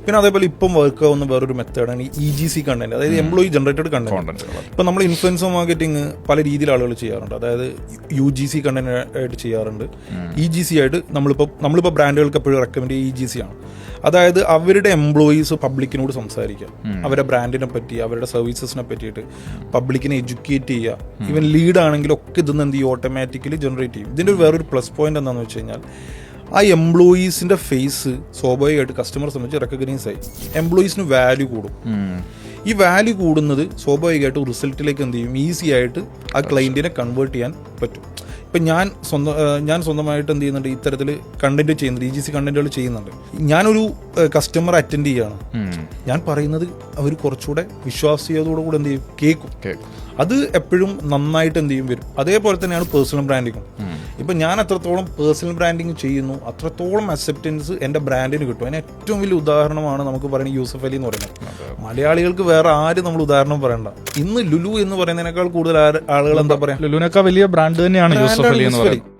പിന്നെ അതേപോലെ ഇപ്പം വർക്ക് ആവുന്ന വേറൊരു മെത്തേഡാണ് ഈ EGC കണ്ടന്റ്, അതായത് എംപ്ലോയി ജനറേറ്റഡ് കണ്ടന്റ്. ഇപ്പം നമ്മൾ ഇൻഫ്ലുവൻസർ മാർക്കറ്റിംഗ് പല രീതിയിൽ ആളുകൾ ചെയ്യാറുണ്ട്. അതായത് UGC കണ്ടന്റ് ആയിട്ട് ചെയ്യാറുണ്ട്, EGC ആയിട്ട് നമ്മളിപ്പോൾ ബ്രാൻഡുകൾക്ക് എപ്പോഴും റെക്കമെൻഡ് ചെയ്യുക EGC ആണ്. അതായത് അവരുടെ എംപ്ലോയീസ് പബ്ലിക്കിനോട് സംസാരിക്കുക, അവരുടെ ബ്രാൻഡിനെ പറ്റി, അവരുടെ സർവീസസിനെ പറ്റിയിട്ട് പബ്ലിക്കിനെ എഡ്യൂക്കേറ്റ് ചെയ്യുക. ഈവൻ ലീഡ് ആണെങ്കിലും ഒക്കെ ഇതൊന്നും എന്ത് ചെയ്യും, ഓട്ടോമാറ്റിക്കലി ജനറേറ്റ് ചെയ്യും. ഇതിൻ്റെ വേറൊരു പ്ലസ് പോയിന്റ് എന്താണെന്ന് വെച്ച് കഴിഞ്ഞാൽ ആ എംപ്ലോയീസിന്റെ ഫേസ് സ്വാഭാവികമായിട്ട് കസ്റ്റമറെ സംബന്ധിച്ച് റെക്കഗ്നൈസ് ആയി, എംപ്ലോയീസിന് വാല്യൂ കൂടും. ഈ വാല്യൂ കൂടുന്നത് സ്വാഭാവികമായിട്ട് റിസൾട്ടിലേക്ക് എന്ത് ചെയ്യും, ഈസി ആയിട്ട് ആ ക്ലയന്റിനെ കൺവേർട്ട് ചെയ്യാൻ പറ്റും. ഇപ്പം ഞാൻ സ്വന്തമായിട്ട് എന്ത് ചെയ്യുന്നുണ്ട്, ഇത്തരത്തിൽ കണ്ടന്റ് ചെയ്യുന്നുണ്ട്, EGC കണ്ടന്റുകൾ ചെയ്യുന്നുണ്ട്. ഞാനൊരു കസ്റ്റമർ അറ്റൻഡ് ചെയ്യാണ്, ഞാൻ പറയുന്നത് അവർ കുറച്ചുകൂടെ വിശ്വാസ്യതയോടുകൂടെ എന്ത് ചെയ്യും, കേൾക്കും. അത് എപ്പോഴും നന്നായിട്ട് എന്ത് ചെയ്യും, വരും. അതേപോലെ തന്നെയാണ് പേഴ്സണൽ ബ്രാൻഡിങ്ങും. ഇപ്പം ഞാൻ എത്രത്തോളം പേഴ്സണൽ ബ്രാൻഡിങ് ചെയ്യുന്നു അത്രത്തോളം അക്സെപ്റ്റൻസ് എൻ്റെ ബ്രാൻഡിന് കിട്ടും. അതിന് ഏറ്റവും വലിയ ഉദാഹരണമാണ് നമുക്ക് പറയുന്നത് യൂസഫ് അലി എന്ന് പറയുന്നത്. മലയാളികൾക്ക് വേറെ ആരും നമ്മൾ ഉദാഹരണം പറയണ്ട. ഇന്ന് ലുലു എന്ന് പറയുന്നതിനേക്കാൾ കൂടുതൽ ആളുകൾ എന്താ പറയാ, ലുലുവിനേക്കാൾ വലിയ ബ്രാൻഡ് തന്നെയാണ് യൂസഫ് അലി എന്ന് പറയുന്നത്.